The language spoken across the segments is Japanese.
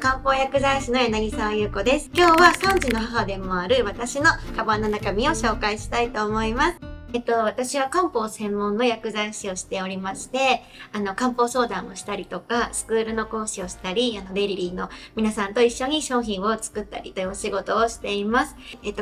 漢方薬剤師の柳沢優子です。今日は3児の母でもある私のカバンの中身を紹介したいと思います。私は漢方専門の薬剤師をしておりまして、漢方相談をしたりとか、スクールの講師をしたり、レリリーの皆さんと一緒に商品を作ったりというお仕事をしています。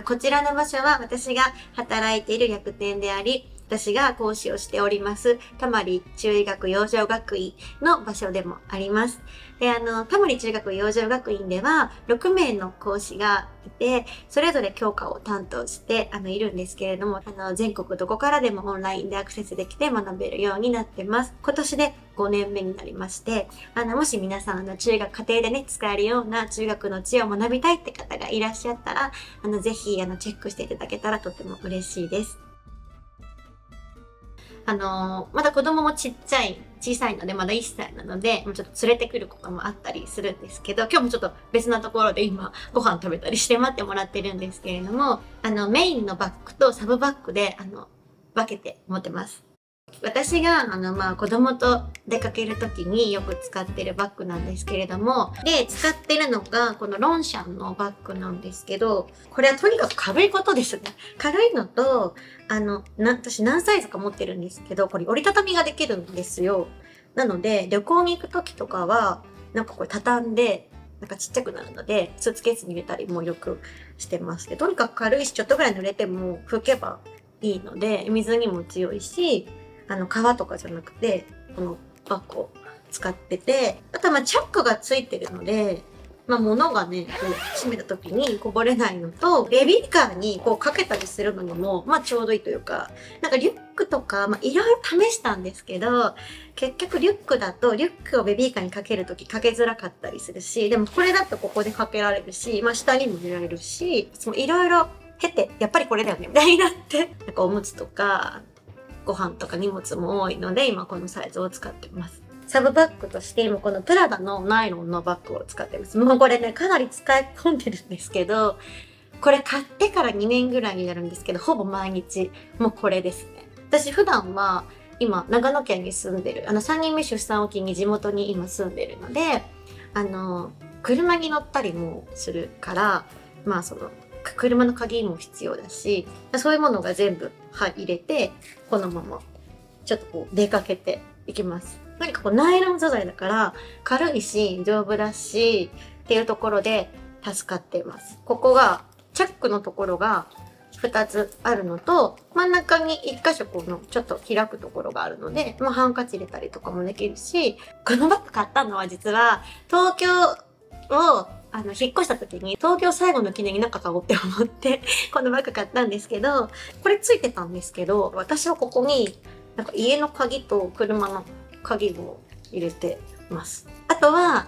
こちらの場所は私が働いている薬店であり、私が講師をしております、たまり中医学養生学院の場所でもあります。で、たまり中医学養生学院では、6名の講師がいて、それぞれ教科を担当して、いるんですけれども、全国どこからでもオンラインでアクセスできて学べるようになってます。今年で5年目になりまして、もし皆さん、中学、家庭でね、使えるような中学の知恵を学びたいって方がいらっしゃったら、ぜひ、チェックしていただけたらとても嬉しいです。まだ子供も小さいので、まだ1歳なので、もうちょっと連れてくることもあったりするんですけど、今日もちょっと別なところで今、ご飯食べたりして待ってもらってるんですけれども、メインのバッグとサブバッグで、分けて持ってます。私が、子供と出かけるときによく使ってるバッグなんですけれども、で、使ってるのが、このロンシャンのバッグなんですけど、これはとにかく軽いことですね。軽いのと、私何サイズか持ってるんですけど、これ折りたたみができるんですよ。なので、旅行に行くときとかは、なんかこれ畳んで、なんかちっちゃくなるので、スーツケースに入れたりもよくしてます。で、とにかく軽いし、ちょっとぐらい濡れても拭けばいいので、水にも強いし、革とかじゃなくて、このバッグを使ってて、あとはチャックがついてるので、物がね、こう閉めた時にこぼれないのと、ベビーカーにこうかけたりするのにも、ちょうどいいというか、なんかリュックとか、いろいろ試したんですけど、結局リュックだと、リュックをベビーカーにかけるときかけづらかったりするし、でもこれだとここでかけられるし、下にも入れられるし、いろいろ経て、やっぱりこれだよね、みたいになって、なんかおむつとか、ご飯とか荷物も多いので、今このサイズを使ってます。サブバッグとして今このプラダのナイロンのバッグを使ってます。もうこれね、かなり使い込んでるんですけど、これ買ってから2年ぐらいになるんですけど、ほぼ毎日もうこれですね。私普段は今長野県に住んでる、3人目出産を機に地元に今住んでるので、車に乗ったりもするから、車の鍵も必要だし、そういうものが全部入れて、このままちょっとこう出かけていきます。何かこうナイロン素材だから軽いし丈夫だしっていうところで助かっています。ここがチャックのところが2つあるのと、真ん中に1箇所このちょっと開くところがあるので、ハンカチ入れたりとかもできるし、このバッグ買ったのは実は東京を引っ越した時に東京最後の記念になんか買おうって思ってこのバッグ買ったんですけど、これついてたんですけど、私はここになんか家の鍵と車の鍵を入れてます。あとは、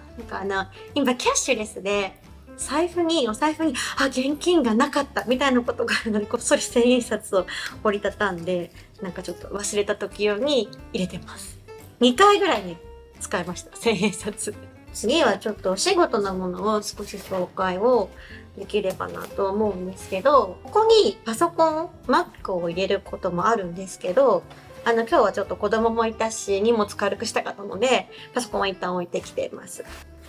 今キャッシュレスでお財布に、現金がなかったみたいなことがあるので、こっそり千円札を折りたたんで、なんかちょっと忘れた時用に入れてます。2回ぐらいに使いました、千円札。次はちょっとお仕事のものを少し紹介をできればなと思うんですけど、ここにパソコン、Mac を入れることもあるんですけど、今日はちょっと子供もいたし、荷物軽くしたかったので、パソコンは一旦置いてきています。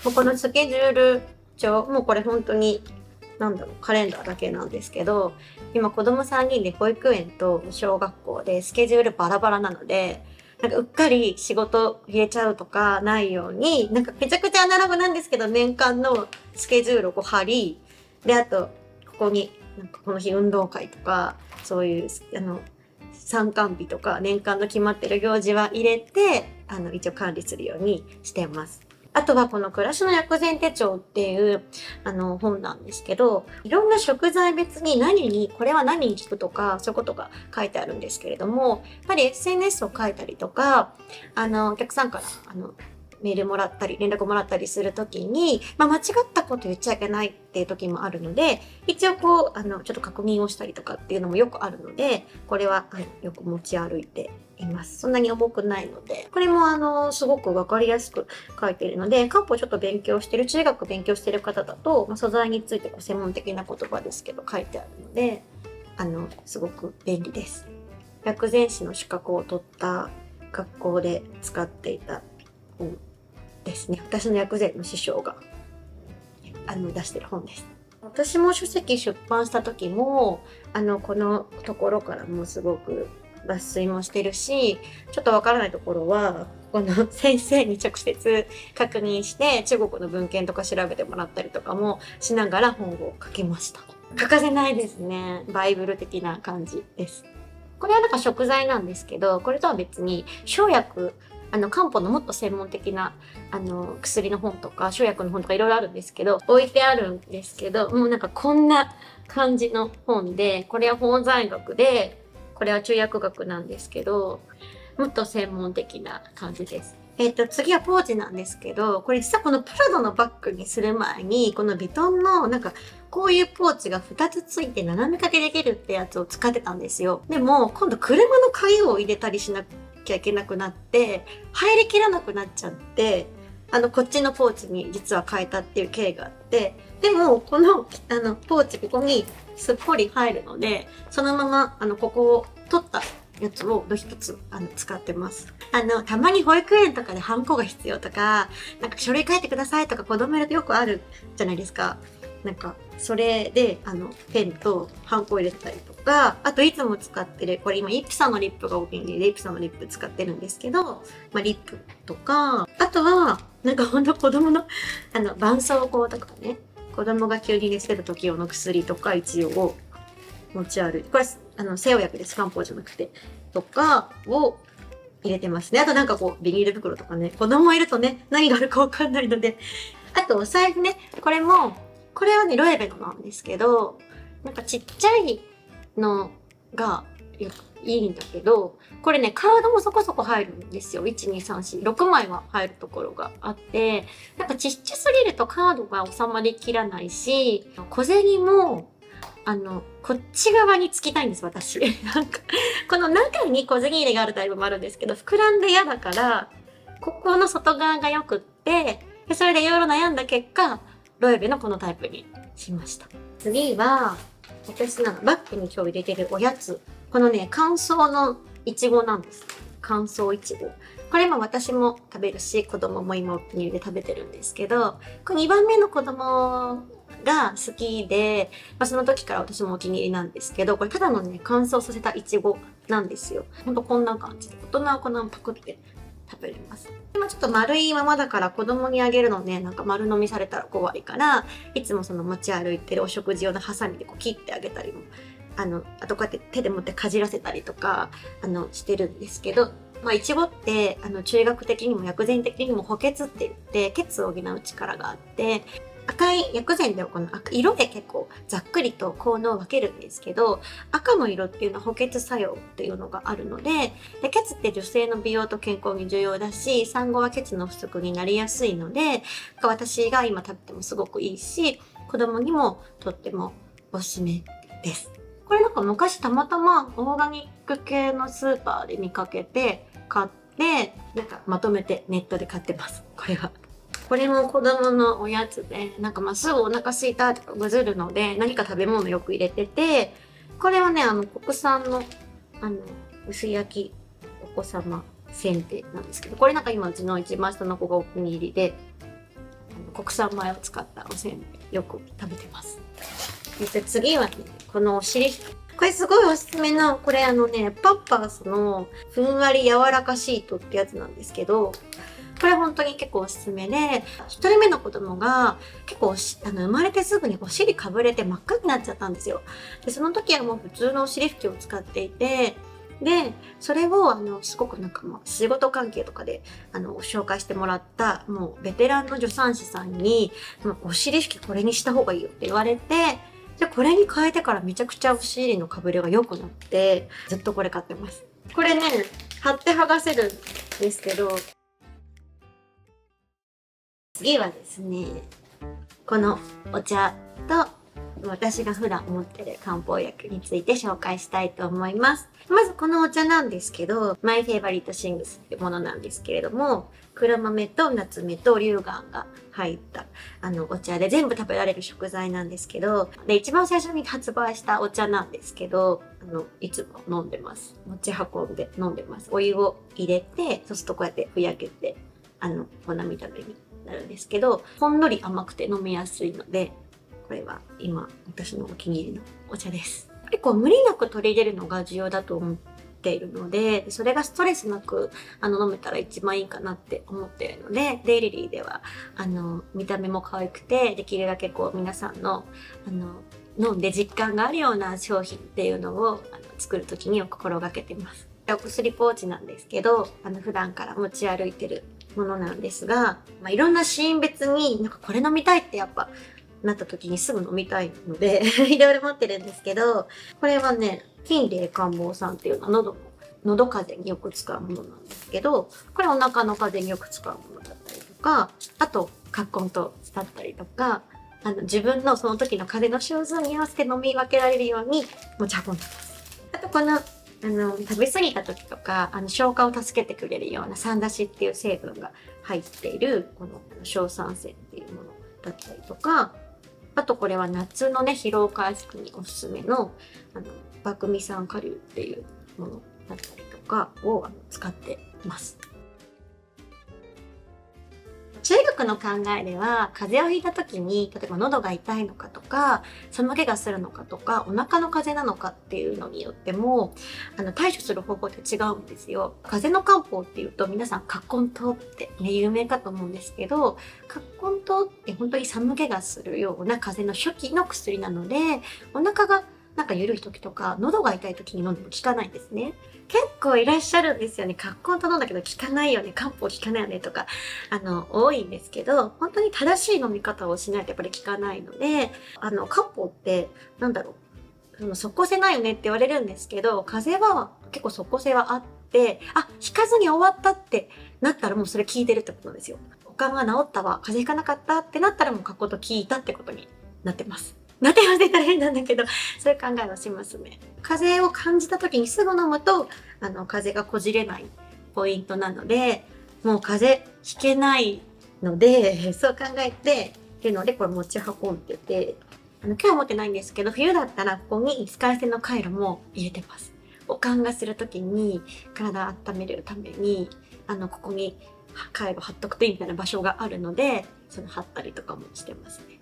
もうこのスケジュール帳、もうこれ本当に、カレンダーだけなんですけど、今子供3人で保育園と小学校でスケジュールバラバラなので、うっかり仕事入れちゃうとかないように、めちゃくちゃアナログなんですけど、年間のスケジュールをこう貼り、で、あと、ここに、この日運動会とか、そういう、参観日とか年間の決まってる行事は入れて、一応管理するようにしてます。あとはこの暮らしの薬膳手帳っていう本なんですけど、いろんな食材別にこれは何に効くとか、そういうことが書いてあるんですけれども、やっぱり SNS を書いたりとか、お客さんからメールもらったり、連絡もらったりするときに、間違ったこと言っちゃいけないっていう時もあるので、一応こう、ちょっと確認をしたりとかっていうのもよくあるので、これは、よく持ち歩いています。そんなに重くないので。これもすごくわかりやすく書いているので、漢方ちょっと勉強してる、中学勉強してる方だと、素材についてこう専門的な言葉ですけど書いてあるので、すごく便利です。薬膳師の資格を取った学校で使っていた本ですね。私の薬膳の師匠が出してる本です。私も書籍出版した時も、このところからもすごく抜粋もしてるし、ちょっとわからないところは、この先生に直接確認して、中国の文献とか調べてもらったりとかもしながら本を書きました。欠かせないですね。バイブル的な感じです。これはなんか食材なんですけど、これとは別に生薬、漢方のもっと専門的な、薬の本とか、生薬の本とかいろいろあるんですけど、置いてあるんですけど、もうなんかこんな感じの本で、これは法剤学で、これは中薬学なんですけど、もっと専門的な感じです。次はポーチなんですけど、これ実はこのプラドのバッグにする前に、このヴィトンのなんか、こういうポーチが2つついて斜め掛けできるってやつを使ってたんですよ。でも、今度車の鍵を入れたりしなきゃいけなくなって、入りきらなくなっちゃって、こっちのポーチに実は変えたっていう経緯があって、でも、この、ポーチここにすっぽり入るので、そのまま、ここを取ったやつを一つ、使ってます。たまに保育園とかでハンコが必要とか、なんか書類書いてくださいとか子供いるとよくあるじゃないですか。なんか、それで、ペンとハンコ入れたりとか、あといつも使ってる、これ今イプサのリップがお気に入りで、イプサのリップ使ってるんですけど、まあ、リップとか、あとは、なんかほんと子供の、絆創膏とかね、子供が急に熱出た時用の薬とか一応持ち歩いて、これ、西洋薬です。漢方じゃなくて。とかを入れてますね。あとなんかこう、ビニール袋とかね、子供いるとね、何があるかわかんないので。あと、お財布ね、これはね、ロエベのなんですけど、なんかちっちゃいのがいいんだけど、これね、カードもそこそこ入るんですよ。1、2、3、4、6枚は入るところがあって、なんかちっちゃすぎるとカードが収まりきらないし、小銭も、こっち側につきたいんです、私。なんか、この中に小銭入れがあるタイプもあるんですけど、膨らんで嫌だから、ここの外側が良くって、でそれでいろいろ悩んだ結果、ロエベのこのタイプにしました。次は、私バッグに今日入れてるおやつ。このね、乾燥のいちごなんです。乾燥いちご。これも私も食べるし、子供も今お気に入りで食べてるんですけど、これ2番目の子供が好きで、まあ、その時から私もお気に入りなんですけど、これただのね、乾燥させたいちごなんですよ。ほんとこんな感じで。大人はこのままパクって食べれます。今ちょっと丸いままだから子供にあげるのね、なんか丸飲みされたら怖いから、いつもその持ち歩いてるお食事用のハサミでこう切ってあげたりも、あとこうやって手で持ってかじらせたりとか、してるんですけど、まあ、いちごって、中医学的にも薬膳的にも補欠って言って、血を補う力があって、赤い薬膳ではこの色で結構ざっくりと効能を分けるんですけど、赤の色っていうのは補欠作用っていうのがあるので、血って女性の美容と健康に重要だし、産後は血の不足になりやすいので、私が今食べてもすごくいいし、子供にもとってもおすすめです。これなんか昔たまたまオーガニック系のスーパーで見かけて買って、なんかまとめてネットで買ってます。これは。これも子供のおやつで、なんかまあすぐお腹空いたとかぐずるので、何か食べ物よく入れてて、これはね、国産の、薄焼きお子様せんべいなんですけど、これなんか今うちの一番下の子がお気に入りで、国産米を使ったおせんべいよく食べてます。で次はね、このお尻、これすごいおすすめの、これパッパースのふんわり柔らかシートってやつなんですけど、これ本当に結構おすすめで、一人目の子供が結構生まれてすぐにお尻かぶれて真っ赤になっちゃったんですよ。で、その時はもう普通のお尻拭きを使っていて、で、それをすごくなんか仕事関係とかで紹介してもらったもうベテランの助産師さんに、お尻拭きこれにした方がいいよって言われて、で、これに変えてからめちゃくちゃお尻のかぶれが良くなって、ずっとこれ買ってます。これね、貼って剥がせるんですけど、次はですね、このお茶と私が普段持ってる漢方薬について紹介したいと思います。まずこのお茶なんですけど、マイフェイバリットシングスってものなんですけれども、黒豆と夏目と龍眼が入ったお茶で全部食べられる食材なんですけど、で、一番最初に発売したお茶なんですけど、いつも飲んでます。持ち運んで飲んでます。お湯を入れて、そうするとこうやってふやけて、お飲みためになるんですけど、ほんのり甘くて飲みやすいので、これは今私のお気に入りのお茶です。結構無理なく取り入れるのが重要だと思っているので、それがストレスなく飲めたら一番いいかなって思っているので、デイリリーでは見た目も可愛くて、できるだけこう皆さんの飲んで実感があるような商品っていうのを作る時に心がけてます。お薬ポーチなんですけど、普段から持ち歩いてるものなんですが、いろんなシーン別になんかこれ飲みたいってやっぱなった時にすぐ飲みたいのでいろいろ持ってるんですけど、これはね、金霊感冒さんっていうのは喉風邪によく使うものなんですけど、これお腹の風邪によく使うものだったりとか、あと、葛根糖だったりとか、自分のその時の風邪の症状に合わせて飲み分けられるように持ち運んでます。あとこの、食べ過ぎた時とか、消化を助けてくれるような酸出しっていう成分が入っている、この硝酸泉っていうものだったりとか、あとこれは夏のね、疲労回復におすすめの、麦味酸顆粒っていうものだったりとかを使っています。中学の考えでは、風邪をひいた時に、例えば喉が痛いのかとか、寒気がするのかとか、お腹の風邪なのかっていうのによっても、対処する方法って違うんですよ。風邪の漢方っていうと、皆さん、葛根湯ってね、有名かと思うんですけど、葛根湯って本当に寒気がするような風邪の初期の薬なので、お腹がなんか緩い時とか、喉が痛い時に飲んでも効かないんですね。結構いらっしゃるんですよね。葛根湯飲んだけど効かないよね。漢方効かないよねとか、多いんですけど、本当に正しい飲み方をしないとやっぱり効かないので、漢方って、なんだろう、即効性ないよねって言われるんですけど、風邪は結構即効性はあって、引かずに終わったってなったらもうそれ効いてるってことなんですよ。他が治ったわ、風邪ひかなかったってなったらもう葛根湯効いたってことになってます。なってますって言ったら変なんだけど、そういう考えはしますね。風邪を感じた時にすぐ飲むと、風邪がこじれないポイントなので、もう風邪ひけないので、そう考えて、っていうのでこれ持ち運んでて、今日は持ってないんですけど、冬だったらここに使い捨てのカイロも入れてます。おかんがする時に体温めるために、ここにカイロ貼っとくといいみたいな場所があるので、その貼ったりとかもしてますね。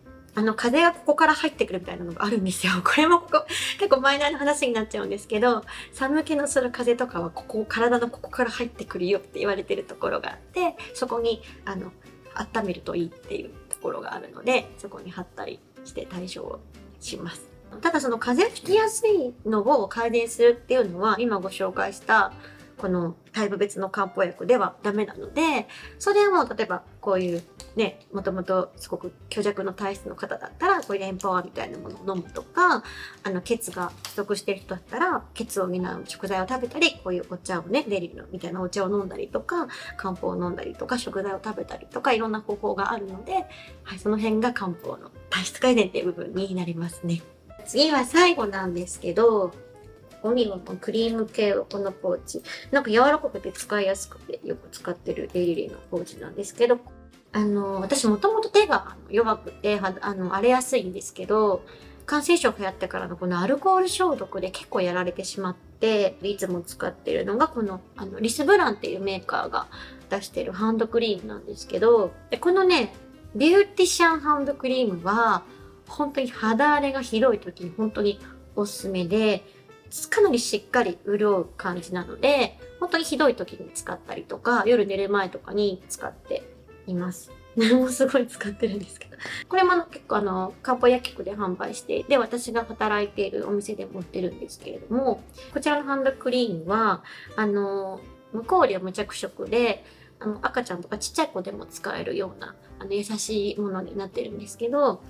風がここから入ってくるみたいなのがあるんですよ。これも結構マイナーな話になっちゃうんですけど、寒気のする風とかは体のここから入ってくるよって言われてるところがあって、そこに、温めるといいっていうところがあるので、そこに貼ったりして対処をします。ただその風邪をひきやすいのを改善するっていうのは、今ご紹介したこのタイプ別の漢方薬ではダメなので、それはもう例えばこういうね、もともとすごく虚弱の体質の方だったら、こういうエンパワーみたいなものを飲むとか、血が不足してる人だったら、血を補う食材を食べたり、こういうお茶をね、デリルみたいなお茶を飲んだりとか、漢方を飲んだりとか、食材を食べたりとか、いろんな方法があるので、はい、その辺が漢方の体質改善っていう部分になりますね。次は最後なんですけど、ここにはクリーム系このポーチ。なんか柔らかくて使いやすくてよく使ってるデイリリーのポーチなんですけど、私もともと手が弱くて、荒れやすいんですけど、感染症が流行ってからのこのアルコール消毒で結構やられてしまって、いつも使ってるのがこの、リスブランっていうメーカーが出してるハンドクリームなんですけど、でこのね、ビューティシャンハンドクリームは、本当に肌荒れがひどい時に本当におすすめで、かなりしっかり潤う感じなので、本当にひどい時に使ったりとか、夜寝る前とかに使っています。もうすごい使ってるんですけど。これも結構漢方薬局で販売して、で、私が働いているお店で持ってるんですけれども、こちらのハンドクリームは、無香料無着色で、赤ちゃんとかちっちゃい子でも使えるような、優しいものになってるんですけど、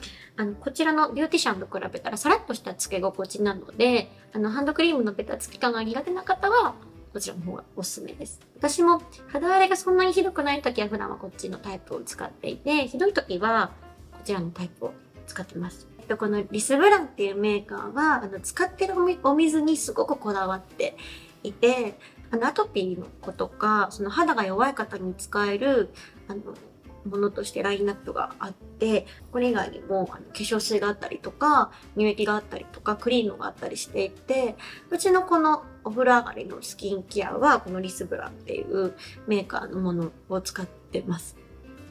こちらのビューティシャンと比べたらさらっとしたつけ心地なので、ハンドクリームのベタつき感が苦手な方は、こちらの方がおすすめです。私も肌荒れがそんなにひどくない時は普段はこっちのタイプを使っていて、ひどい時はこちらのタイプを使ってます。このリスブランっていうメーカーは、使ってるお水にすごくこだわっていて、アトピーの子とか、その肌が弱い方に使える、ものとしてラインナップがあって、これ以外にも化粧水があったりとか、乳液があったりとか、クリームがあったりしていて、うちのこのお風呂上がりのスキンケアは、このリスブランっていうメーカーのものを使ってます。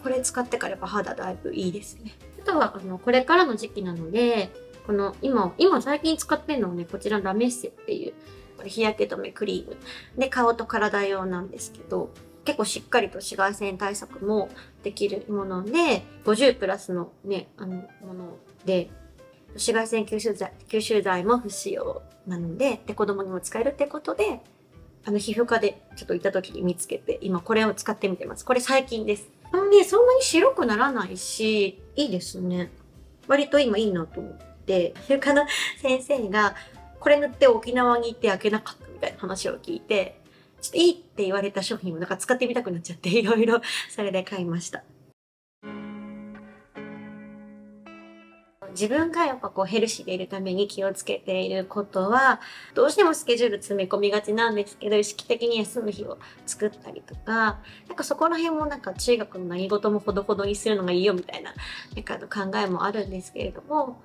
これ使ってからやっぱ肌だいぶいいですね。あとはこれからの時期なので、この今最近使ってるのはね、こちらラメッセっていうこれ日焼け止めクリームで、顔と体用なんですけど、結構しっかりと紫外線対策もできるもので、50プラスのね、もので、紫外線吸収剤も不使用なので、子供にも使えるってことで、皮膚科でちょっと行った時に見つけて、今これを使ってみてます。これ最近です。で、そんなに白くならないし、いいですね。割と今いいなと思って、皮膚科の先生が、これ塗って沖縄に行って開けなかったみたいな話を聞いて、ちょっといいって言われた商品をなんか使ってみたくなっちゃって、いろいろそれで買いました。自分がやっぱヘルシーでいるために気をつけていることは、どうしてもスケジュール詰め込みがちなんですけど、意識的に休む日を作ったりとか、そこら辺も中学の何事もほどほどにするのがいいよみたいな、考えもあるんですけれども、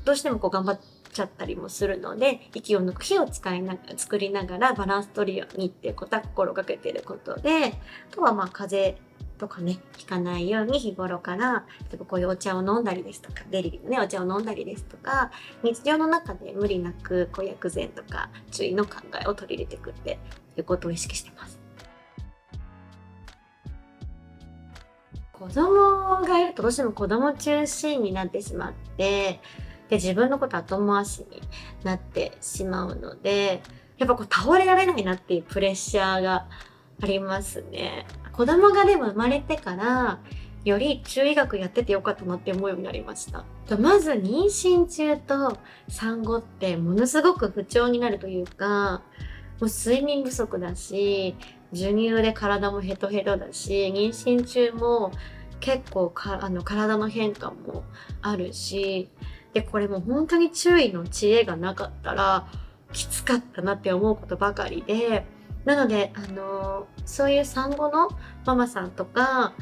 どうしても頑張っちゃったりもするので、息を抜く日を作りながらバランス取るようにっていうことは心がけていることで、あとは風邪とかね、ひかないように日頃から、例えばこういうお茶を飲んだりですとか、デリのね、お茶を飲んだりですとか、日常の中で無理なく薬膳とか注意の考えを取り入れていくっていうことを意識してます。子供がいるとどうしても子供中心になってしまって、で、自分のこと後回しになってしまうので、やっぱ倒れられないなっていうプレッシャーがありますね。子供がでも生まれてから、より中医学やっててよかったなって思うようになりました。まず妊娠中と産後ってものすごく不調になるというか、もう睡眠不足だし、授乳で体もヘトヘトだし、妊娠中も結構体の変化もあるし、で、これも本当に注意の知恵がなかったらきつかったなって思うことばかりで、なので、そういう産後のママさんとか、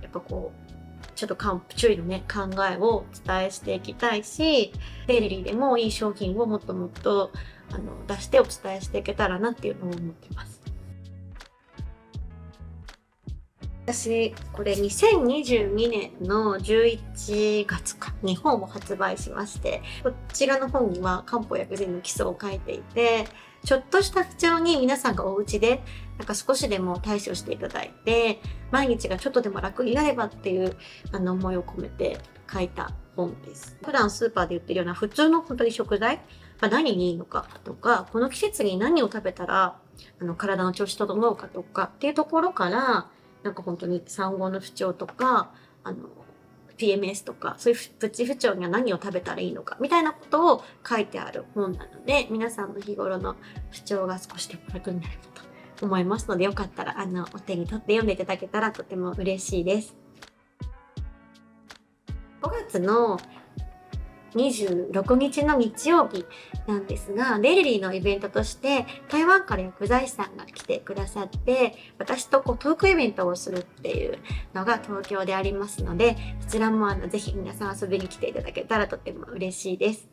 やっぱちょっと注意のね、考えをお伝えしていきたいし、デイリーでもいい商品をもっともっと出してお伝えしていけたらなっていうのを思ってます。私、これ2022年の11月に本を発売しまして、こちらの本には漢方薬膳の基礎を書いていて、ちょっとした不調に皆さんがお家で少しでも対処していただいて、毎日がちょっとでも楽になればっていう思いを込めて書いた本です。普段スーパーで売ってるような普通の本当に食材、何にいいのかとか、この季節に何を食べたら体の調子整うかとかっていうところから、本当に産後の不調とか、PMS とか、そういうプチ不調には何を食べたらいいのか、みたいなことを書いてある本なので、皆さんの日頃の不調が少しでも楽になると思いますので、よかったら、お手に取って読んでいただけたらとても嬉しいです。5月の26日の日曜日なんですが、デイリーのイベントとして台湾から薬剤師さんが来てくださって、私とトークイベントをするっていうのが東京でありますので、そちらもぜひ皆さん遊びに来ていただけたらとても嬉しいです。